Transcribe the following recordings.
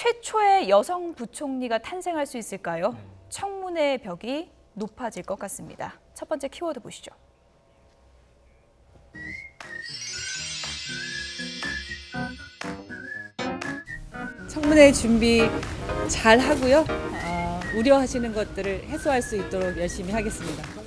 최초의 여성 부총리가 탄생할 수 있을까요? 청문회 벽이 높아질 것 같습니다. 첫 번째 키워드 보시죠. 청문회 준비 잘 하고요. 우려하시는 것들을 해소할 수 있도록 열심히 하겠습니다.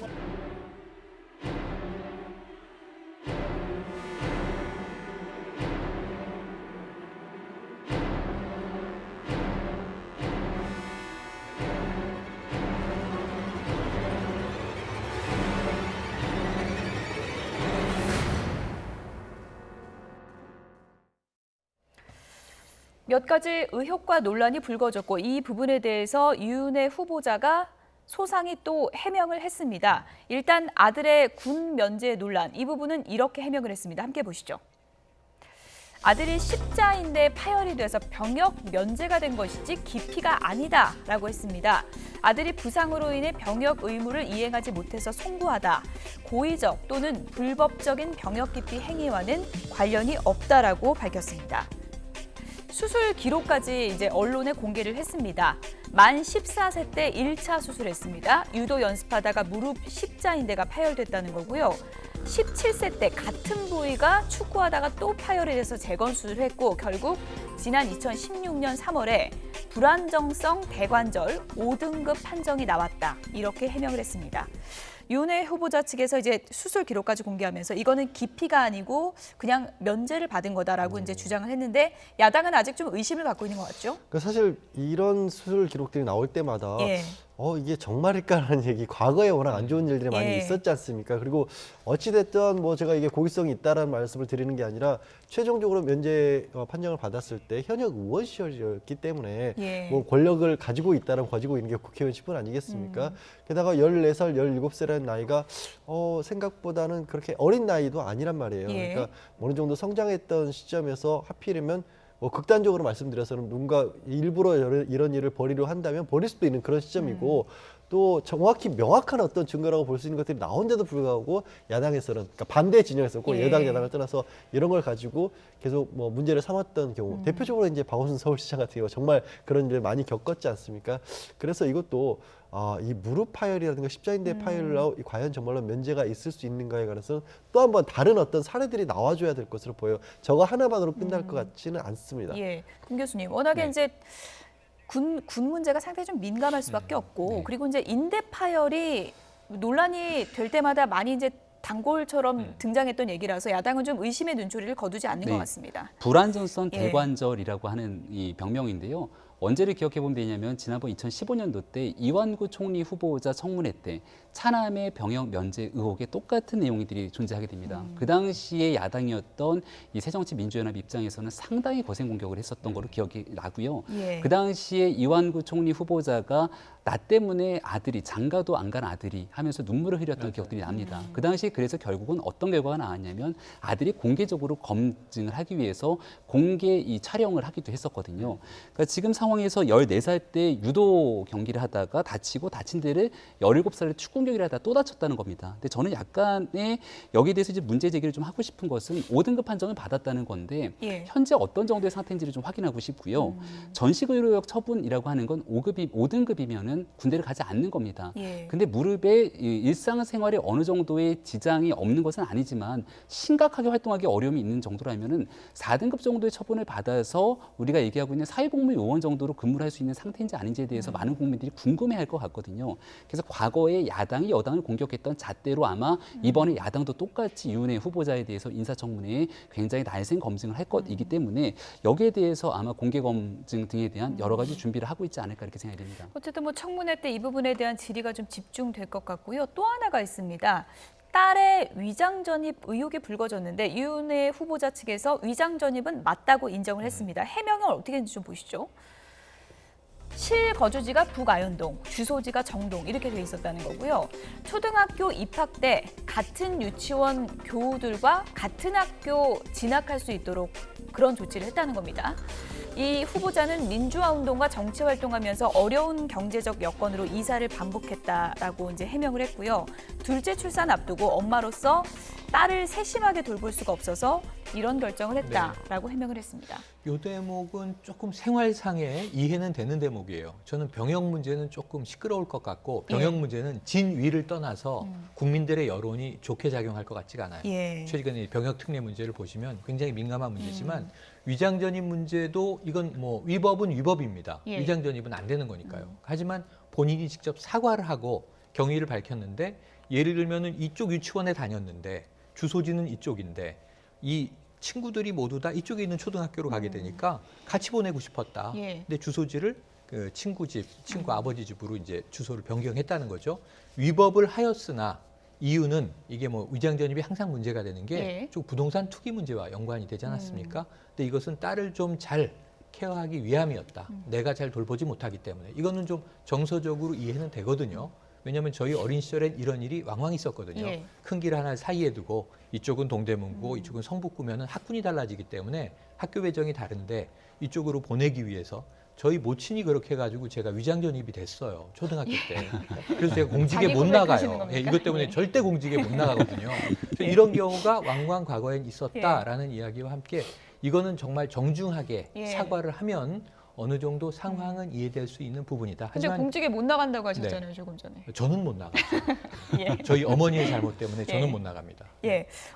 몇 가지 의혹과 논란이 불거졌고 이 부분에 대해서 이윤혜 후보자가 소상히 또 해명을 했습니다. 일단 아들의 군 면제 논란, 이 부분은 이렇게 해명을 했습니다. 함께 보시죠. 아들이 십자인대 파열이 돼서 병역 면제가 된 것이지 기피가 아니다라고 했습니다. 아들이 부상으로 인해 병역 의무를 이행하지 못해서 송구하다. 고의적 또는 불법적인 병역 기피 행위와는 관련이 없다라고 밝혔습니다. 수술 기록까지 이제 언론에 공개를 했습니다. 만 14세 때 1차 수술했습니다. 유도 연습하다가 무릎 십자인대가 파열됐다는 거고요. 17세 때 같은 부위가 축구하다가 또 파열이 돼서 재건 수술을 했고 결국 지난 2016년 3월에 불안정성 대관절 5등급 판정이 나왔다. 이렇게 해명을 했습니다. 윤회 후보자 측에서 이제 수술 기록까지 공개하면서 이거는 기피가 아니고 그냥 면제를 받은 거다라고 이제 주장을 했는데 야당은 아직 좀 의심을 갖고 있는 것 같죠? 사실 이런 수술 기록들이 나올 때마다 이게 정말일까라는 얘기, 과거에 워낙 안 좋은 일들이 많이 있었지 않습니까? 그리고 어찌됐든 뭐 제가 이게 고의성이 있다라는 말씀을 드리는 게 아니라 최종적으로 면제 판정을 받았을 때 현역 의원 시절이었기 때문에 뭐 권력을 가지고 있다라면 가지고 있는 게 국회의원직분 아니겠습니까? 게다가 14살, 17세라는 나이가 생각보다는 그렇게 어린 나이도 아니란 말이에요. 그러니까 어느 정도 성장했던 시점에서 하필이면 뭐 극단적으로 말씀드려서는 누군가 일부러 이런 일을 벌이려 한다면 벌일 수도 있는 그런 시점이고 또 정확히 명확한 어떤 증거라고 볼 수 있는 것들이 나온데도 불구하고 야당에서는 그러니까 반대 진영에서 꼭 여당 야당을 떠나서 이런 걸 가지고 계속 뭐 문제를 삼았던 경우 대표적으로 이제 박원순 서울시장 같은 경우 정말 그런 일을 많이 겪었지 않습니까? 그래서 이것도 이 무릎 파열이라든가 십자인대 파열로 과연 정말로 면제가 있을 수 있는가에 관해서는 또 한 번 다른 어떤 사례들이 나와줘야 될 것으로 보여요. 저거 하나만으로 끝날 것 같지는 않습니다. 김 교수님, 워낙에 이제 군 문제가 상당히 좀 민감할 수밖에 없고 그리고 이제 인대 파열이 논란이 될 때마다 많이 이제 단골처럼 등장했던 얘기라서 야당은 좀 의심의 눈초리를 거두지 않는 것 같습니다. 불안정성 대관절이라고 하는 이 병명인데요. 언제를 기억해 보면 되냐면 지난번 2015년도 때 이완구 총리 후보자 청문회 때 차남의 병역 면제 의혹에 똑같은 내용들이 존재하게 됩니다. 그 당시에 야당이었던 이 새정치민주연합 입장에서는 상당히 거센 공격을 했었던 거로 기억이 나고요. 그 당시에 이완구 총리 후보자가 나 때문에 아들이 장가도 안 간 아들이 하면서 눈물을 흘렸던 기억들이 납니다. 그 당시에 그래서 결국은 어떤 결과가 나왔냐면 아들이 공개적으로 검증을 하기 위해서 공개 이 촬영을 하기도 했었거든요. 그러니까 지금 상황에서 14살 때 유도 경기를 하다가 다치고 다친 데를 17살에 축구 경기를 하다가 또 다쳤다는 겁니다. 근데 저는 약간의 여기에 대해서 이제 문제 제기를 좀 하고 싶은 것은 5등급 판정을 받았다는 건데 현재 어떤 정도의 상태인지를 좀 확인하고 싶고요. 전시의료역 처분이라고 하는 건 5등급이면은 군대를 가지 않는 겁니다. 근데 무릎에 일상생활에 어느 정도의 지장이 없는 것은 아니지만 심각하게 활동하기 어려움이 있는 정도라면은 4등급 정도의 처분을 받아서 우리가 얘기하고 있는 사회복무 요원 정도로 근무를 할 수 있는 상태인지 아닌지에 대해서 많은 국민들이 궁금해할 것 같거든요. 그래서 과거에 야당이 여당을 공격했던 잣대로 아마 이번에 야당도 똑같이 이윤혜 후보자에 대해서 인사청문회에 굉장히 날쌘 검증을 할 것이기 때문에 여기에 대해서 아마 공개 검증 등에 대한 여러 가지 준비를 하고 있지 않을까 이렇게 생각이 됩니다. 어쨌든 뭐 청문회 때 이 부분에 대한 질의가 좀 집중될 것 같고요. 또 하나가 있습니다. 딸의 위장 전입 의혹이 불거졌는데 이윤혜 후보자 측에서 위장 전입은 맞다고 인정을 했습니다. 해명은 어떻게 했는지 좀 보시죠. 실거주지가 북아현동, 주소지가 정동 이렇게 돼 있었다는 거고요. 초등학교 입학 때 같은 유치원 교우들과 같은 학교 진학할 수 있도록 그런 조치를 했다는 겁니다. 이 후보자는 민주화 운동과 정치 활동하면서 어려운 경제적 여건으로 이사를 반복했다라고 이제 해명을 했고요. 둘째 출산 앞두고 엄마로서 딸을 세심하게 돌볼 수가 없어서 이런 결정을 했다라고 해명을 했습니다. 이 대목은 조금 생활상의 이해는 되는 대목이에요. 저는 병역 문제는 조금 시끄러울 것 같고 병역 문제는 진위를 떠나서 국민들의 여론이 좋게 작용할 것 같지가 않아요. 최근에 병역 특례 문제를 보시면 굉장히 민감한 문제지만 위장 전입 문제도 이건 뭐 위법은 위법입니다. 위장 전입은 안 되는 거니까요. 하지만 본인이 직접 사과를 하고 경위를 밝혔는데 예를 들면은 이쪽 유치원에 다녔는데 주소지는 이쪽인데 이 친구들이 모두 다 이쪽에 있는 초등학교로 가게 되니까 같이 보내고 싶었다. 근데 주소지를 그 친구 집, 친구 아버지 집으로 이제 주소를 변경했다는 거죠. 위법을 하였으나 이유는 이게 뭐 위장 전입이 항상 문제가 되는 게 좀 부동산 투기 문제와 연관이 되지 않았습니까? 근데 이것은 딸을 좀 잘 케어하기 위함이었다. 내가 잘 돌보지 못하기 때문에 이거는 좀 정서적으로 이해는 되거든요. 왜냐하면 저희 어린 시절엔 이런 일이 왕왕 있었거든요. 큰 길 하나 사이에 두고 이쪽은 동대문고 이쪽은 성북구면은 학군이 달라지기 때문에 학교 배정이 다른데 이쪽으로 보내기 위해서 저희 모친이 그렇게 해가지고 제가 위장 전입이 됐어요. 초등학교 때. 그래서 제가 공직에 못 나가요. 이것 때문에 절대 공직에 못 나가거든요. 그래서 이런 경우가 왕왕 과거엔 있었다라는 이야기와 함께 이거는 정말 정중하게 사과를 하면 어느 정도 상황은 이해될 수 있는 부분이다. 근데 하지만 공직에 못 나간다고 하셨잖아요, 조금 전에. 저는 못 나가죠. 저희 어머니의 잘못 때문에 저는 못 나갑니다.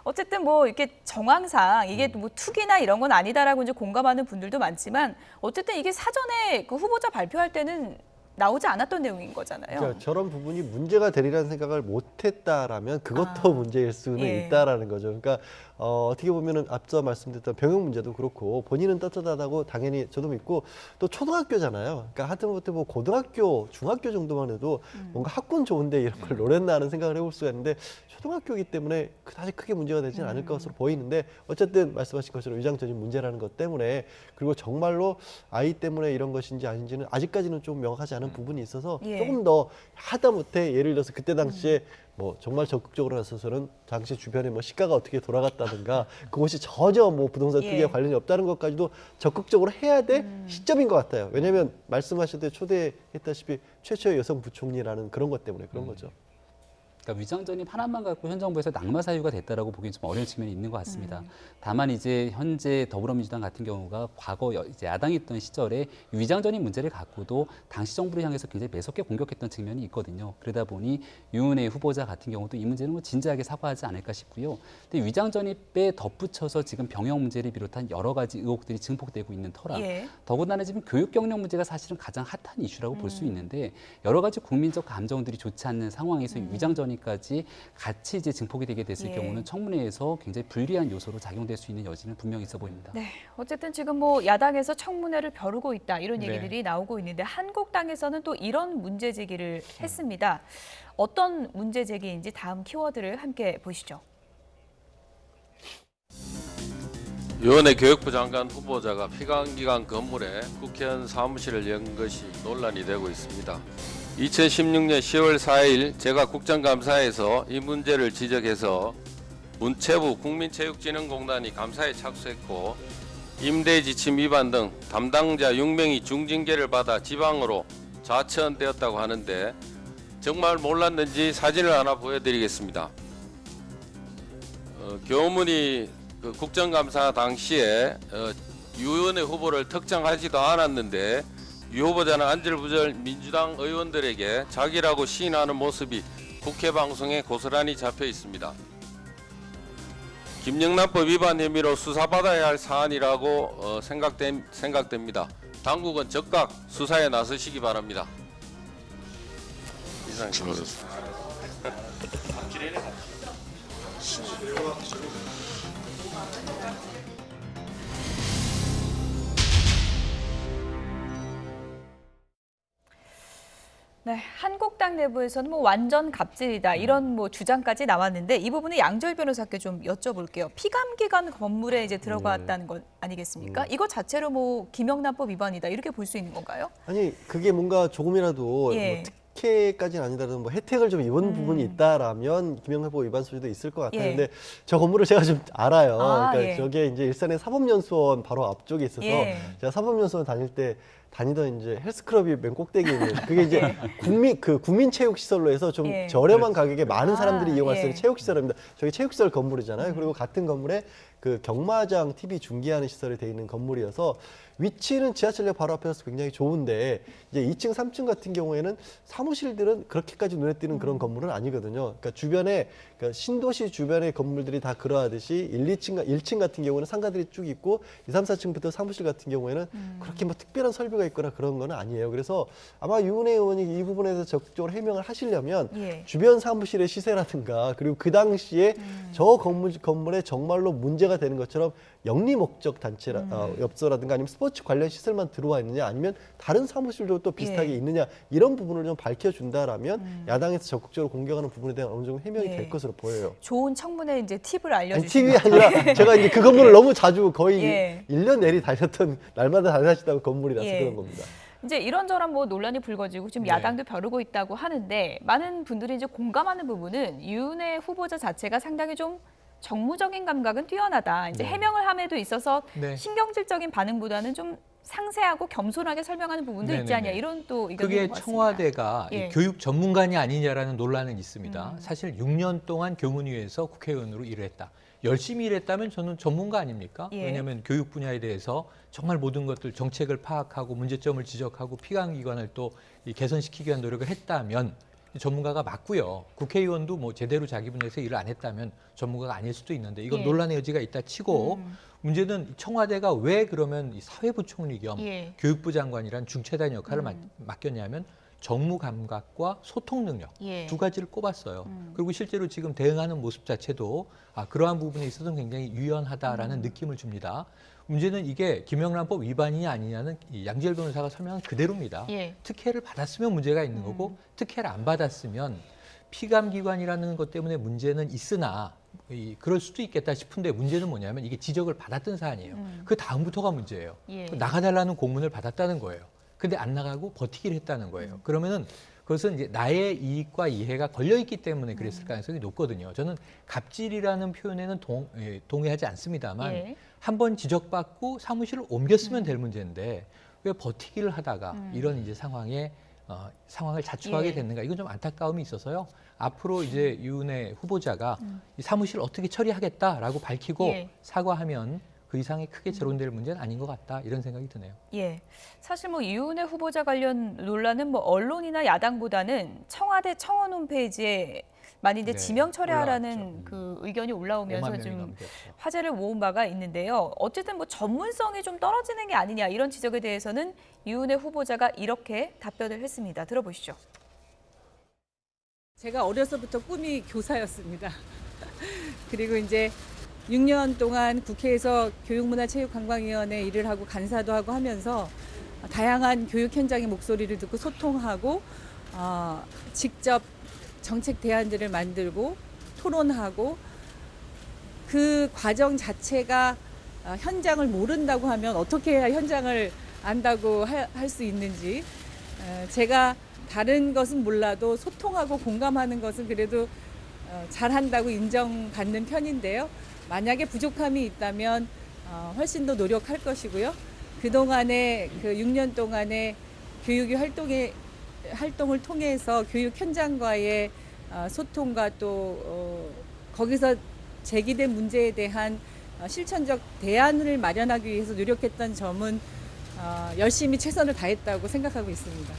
어쨌든 뭐 이렇게 정황상 이게 뭐 투기나 이런 건 아니다라고 이제 공감하는 분들도 많지만 어쨌든 이게 사전에 그 후보자 발표할 때는 나오지 않았던 내용인 거잖아요. 그러니까 저런 부분이 문제가 되리라는 생각을 못했다라면 그것도 문제일 수는 있다라는 거죠. 그러니까 어떻게 보면은 앞서 말씀드렸던 병역 문제도 그렇고 본인은 떳떳하다고 당연히 저도 믿고 또 초등학교잖아요. 그러니까 하다못해 뭐 고등학교, 중학교 정도만 해도 뭔가 학군 좋은데 이런 걸 노렸나 하는 생각을 해볼 수가 있는데 초등학교이기 때문에 그다지 크게 문제가 되지는 않을 것으로 보이는데 어쨌든 말씀하신 것처럼 위장 전입 문제라는 것 때문에 그리고 정말로 아이 때문에 이런 것인지 아닌지는 아직까지는 좀 명확하지 않은 부분이 있어서 조금 더 하다못해 예를 들어서 그때 당시에 뭐 정말 적극적으로 나서서는 당시 주변에 뭐 시가가 어떻게 돌아갔다든가 그곳이 전혀 뭐 부동산 투기와 관련이 없다는 것까지도 적극적으로 해야 될 시점인 것 같아요. 왜냐하면 말씀하실 때 초대했다시피 최초의 여성 부총리라는 그런 것 때문에 그런 거죠. 그러니까 위장 전입 하나만 갖고 현 정부에서 낙마 사유가 됐다라고 보기엔 좀 어려운 측면이 있는 것 같습니다. 다만 이제 현재 더불어민주당 같은 경우가 과거 이제 야당이 있던 시절에 위장 전입 문제를 갖고도 당시 정부를 향해서 굉장히 매섭게 공격했던 측면이 있거든요. 그러다 보니 유은혜 후보자 같은 경우도 이 문제는 뭐 진지하게 사과하지 않을까 싶고요. 근데 위장 전입에 덧붙여서 지금 병역 문제를 비롯한 여러 가지 의혹들이 증폭되고 있는 터라 더군다나 지금 교육 경력 문제가 사실은 가장 핫한 이슈라고 볼 수 있는데 여러 가지 국민적 감정들이 좋지 않는 상황에서 위장 전입 까지 같이 이제 증폭이 되게 됐을 경우는 청문회에서 굉장히 불리한 요소로 작용될 수 있는 여지는 분명히 있어 보입니다. 어쨌든 지금 뭐 야당에서 청문회를 벼르고 있다 이런 얘기들이 나오고 있는데 한국당에서는 또 이런 문제 제기를 했습니다. 어떤 문제 제기인지 다음 키워드를 함께 보시죠. 유은혜 교육부 장관 후보자가 피감기관 건물에 국회의원 사무실을 연 것이 논란이 되고 있습니다. 2016년 10월 4일 제가 국정감사에서 이 문제를 지적해서 문체부 국민체육진흥공단이 감사에 착수했고 임대 지침 위반 등 담당자 6명이 중징계를 받아 지방으로 좌천되었다고 하는데 정말 몰랐는지 사진을 하나 보여드리겠습니다. 교문이 국정감사 당시에 유은혜 후보를 특정하지도 않았는데 유 후보자는 안절부절 민주당 의원들에게 자기라고 시인하는 모습이 국회 방송에 고스란히 잡혀 있습니다. 김영란법 위반 혐의로 수사받아야 할 사안이라고 생각됩니다. 당국은 적극 수사에 나서시기 바랍니다. 이상입니다. 네, 한국당 내부에서는 뭐 완전 갑질이다 이런 뭐 주장까지 나왔는데 이 부분은 양절 변호사께 좀 여쭤볼게요. 피감기관 건물에 이제 들어갔다는 것 아니겠습니까? 이거 자체로 뭐 김영란법 위반이다 이렇게 볼 수 있는 건가요? 아니 그게 뭔가 조금이라도 뭐 특혜까지는 아니더라도 뭐 혜택을 좀 입은 부분이 있다라면 김영란법 위반 소지도 있을 것 같아요. 예. 근데 저 건물을 제가 좀 알아요. 아, 그러니까 예. 저게 이제 일산의 사법연수원 바로 앞쪽에 있어서 예. 제가 사법연수원 다닐 때 다니던 이제 헬스클럽이 맨 꼭대기에 있는 그게 이제 국민체육시설로 해서 좀 예. 저렴한 가격에 많은 사람들이 아, 이용할 수 있는 예. 체육시설입니다. 저기 체육시설 건물이잖아요. 그리고 같은 건물에 그 경마장 TV 중계하는 시설이 돼 있는 건물이어서 위치는 지하철역 바로 앞에서 굉장히 좋은데 이제 2층, 3층 같은 경우에는 사무실들은 그렇게까지 눈에 띄는 그런 건물은 아니거든요. 그러니까 주변에 그러니까 신도시 주변의 건물들이 다 그러하듯이 1층 같은 경우는 상가들이 쭉 있고 2, 3, 4층부터 사무실 같은 경우에는 그렇게 뭐 특별한 설비가 있거나 그런 건 아니에요. 그래서 아마 유은혜 의원이 이 부분에 대해서 적극적으로 해명을 하시려면 예. 주변 사무실의 시세라든가 그리고 그 당시에 저 건물에 정말로 문제가 되는 것처럼 영리 목적 단체라 엽서라든가 아니면 스포츠 관련 시설만 들어와 있느냐 아니면 다른 사무실도 또 비슷하게 예. 있느냐 이런 부분을 좀 밝혀준다라면 야당에서 적극적으로 공격하는 부분에 대한 어느 정도 해명이 예. 될 것으로 보여요. 좋은 청문회 이제 팁을 아니 알려주시는 TV 아니라 제가 이제 그 건물을 너무 자주 거의 예. 1년 내리 다녔던 날마다 다니시다가 건물이라서 예. 그런 겁니다. 이제 이런저런 뭐 논란이 불거지고 지금 네. 야당도 벼르고 있다고 하는데 많은 분들이 이제 공감하는 부분은 유은혜 후보자 자체가 상당히 좀 정무적인 감각은 뛰어나다. 이제 네. 해명을 함에도 있어서 네. 신경질적인 반응보다는 좀 상세하고 겸손하게 설명하는 부분도 있지 네네네. 않냐 이런 또 의견이 그게 있는 것 같습니다. 청와대가 예. 이 교육 전문가냐 아니냐라는 논란은 있습니다. 사실 6년 동안 교문위에서 국회의원으로 일을 했다. 열심히 일했다면 저는 전문가 아닙니까? 예. 왜냐하면 교육 분야에 대해서 정말 모든 것들 정책을 파악하고 문제점을 지적하고 피감기관을 또 이 개선시키기 위한 노력을 했다면 전문가가 맞고요. 국회의원도 뭐 제대로 자기 분야에서 일을 안 했다면 전문가가 아닐 수도 있는데 이건 예. 논란의 여지가 있다 치고 문제는 청와대가 왜 그러면 이 사회부총리 겸 예. 교육부 장관이란 중체단 역할을 맡겼냐면 정무 감각과 소통 능력 예. 두 가지를 꼽았어요. 그리고 실제로 지금 대응하는 모습 자체도 그러한 부분에 있어서는 굉장히 유연하다라는 느낌을 줍니다. 문제는 이게 김영란법 위반이냐 아니냐는 이 양지열 변호사가 설명한 그대로입니다. 예. 특혜를 받았으면 문제가 있는 거고 특혜를 안 받았으면 피감기관이라는 것 때문에 문제는 있으나 그럴 수도 있겠다 싶은데 문제는 뭐냐면 이게 지적을 받았던 사안이에요. 그 다음부터가 문제예요. 예. 나가달라는 공문을 받았다는 거예요. 근데 안 나가고 버티기를 했다는 거예요. 그러면은 그것은 이제 나의 이익과 이해가 걸려있기 때문에 그랬을 가능성이 높거든요. 저는 갑질이라는 표현에는 동의하지 않습니다만 예. 한번 지적받고 사무실을 옮겼으면 될 문제인데 왜 버티기를 하다가 이런 이제 상황을 자초하게 예. 됐는가 이건 좀 안타까움이 있어서요. 앞으로 이제 유은혜 후보자가 이 사무실 어떻게 처리하겠다라고 밝히고 예. 사과하면 그 이상의 크게 재론될 문제는 아닌 것 같다 이런 생각이 드네요. 예. 사실 뭐 이윤혜 후보자 관련 논란은 뭐 언론이나 야당보다는 청와대 청원 홈페이지에 많이 이제 네, 지명 철회하라는 올라왔죠. 그 의견이 올라오면서 5만 명이 좀 넘겼죠. 화제를 모은 바가 있는데요. 어쨌든 뭐 전문성이 좀 떨어지는 게 아니냐 이런 지적에 대해서는 이윤혜 후보자가 이렇게 답변을 했습니다. 들어보시죠. 제가 어려서부터 꿈이 교사였습니다. 그리고 이제 6년 동안 국회에서 교육문화체육관광위원회 일을 하고 간사도 하고 하면서 다양한 교육 현장의 목소리를 듣고 소통하고 직접 정책 대안들을 만들고 토론하고 그 과정 자체가 현장을 모른다고 하면 어떻게 해야 현장을 안다고 할 수 있는지 제가 다른 것은 몰라도 소통하고 공감하는 것은 그래도 잘한다고 인정받는 편인데요. 만약에 부족함이 있다면 훨씬 더 노력할 것이고요. 그동안의 그 6년 동안의 교육의 활동을 통해서 교육 현장과의 소통과 또 거기서 제기된 문제에 대한 실천적 대안을 마련하기 위해서 노력했던 점은 열심히 최선을 다했다고 생각하고 있습니다.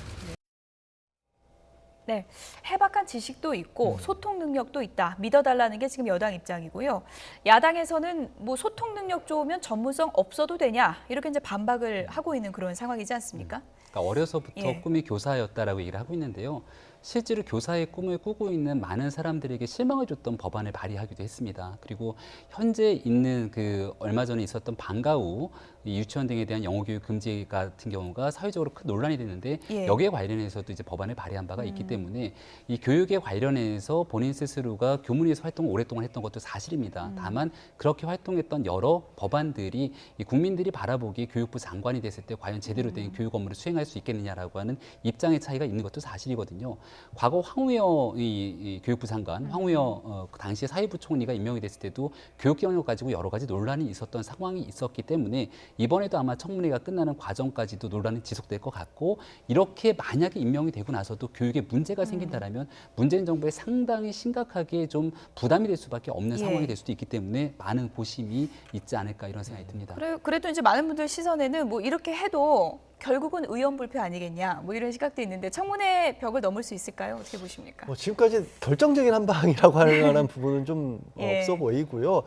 네, 해박한 지식도 있고 소통 능력도 있다. 믿어달라는 게 지금 여당 입장이고요. 야당에서는 뭐 소통 능력 좋으면 전문성 없어도 되냐 이렇게 이제 반박을 하고 있는 그런 상황이지 않습니까? 그러니까 어려서부터 예. 꿈이 교사였다라고 얘기를 하고 있는데요. 실제로 교사의 꿈을 꾸고 있는 많은 사람들에게 실망을 줬던 법안을 발의하기도 했습니다. 그리고 현재 있는 그 얼마 전에 있었던 방과 후 유치원 등에 대한 영어 교육 금지 같은 경우가 사회적으로 큰 논란이 됐는데 예. 여기에 관련해서도 이제 법안을 발의한 바가 있기 때문에 이 교육에 관련해서 본인 스스로가 교문위에서 활동을 오랫동안 했던 것도 사실입니다. 다만 그렇게 활동했던 여러 법안들이 이 국민들이 바라보기에 교육부 장관이 됐을 때 과연 제대로 된 교육 업무를 수행할 수 있겠느냐라고 하는 입장의 차이가 있는 것도 사실이거든요. 과거 황우여 이 교육부 장관, 황우여 당시 사회부 총리가 임명이 됐을 때도 교육 경영을 가지고 여러 가지 논란이 있었던 상황이 있었기 때문에 이번에도 아마 청문회가 끝나는 과정까지도 논란은 지속될 것 같고 이렇게 만약에 임명이 되고 나서도 교육에 문제가 생긴다라면 문재인 정부에 상당히 심각하게 좀 부담이 될 수밖에 없는 상황이 될 수도 있기 때문에 많은 고심이 있지 않을까 이런 생각이 듭니다. 그래도 이제 많은 분들 시선에는 뭐 이렇게 해도 결국은 의원불패 아니겠냐 뭐 이런 시각도 있는데 청문회 벽을 넘을 수 있을까요? 어떻게 보십니까? 지금까지 결정적인 한 방이라고 할 만한 부분은 좀 예. 없어 보이고요.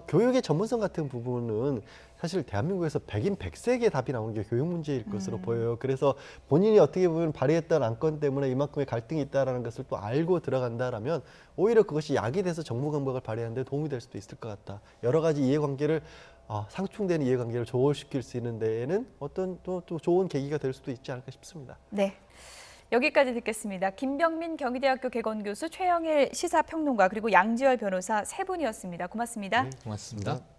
교육의 전문성 같은 부분은 사실 대한민국에서 백인 백색의 답이 나오는 게 교육 문제일 것으로 보여요. 그래서 본인이 어떻게 보면 발의했던 안건 때문에 이만큼의 갈등이 있다는 것을 또 알고 들어간다라면 오히려 그것이 약이 돼서 정무 감각을 발휘하는 데 도움이 될 수도 있을 것 같다. 여러 가지 이해관계를 상충되는 이해관계를 조율시킬 수 있는 데에는 어떤 또 좋은 계기가 될 수도 있지 않을까 싶습니다. 네. 여기까지 듣겠습니다. 김병민 경희대학교 개건교수, 최영일 시사평론가 그리고 양지열 변호사 세 분이었습니다. 고맙습니다. 고맙습니다.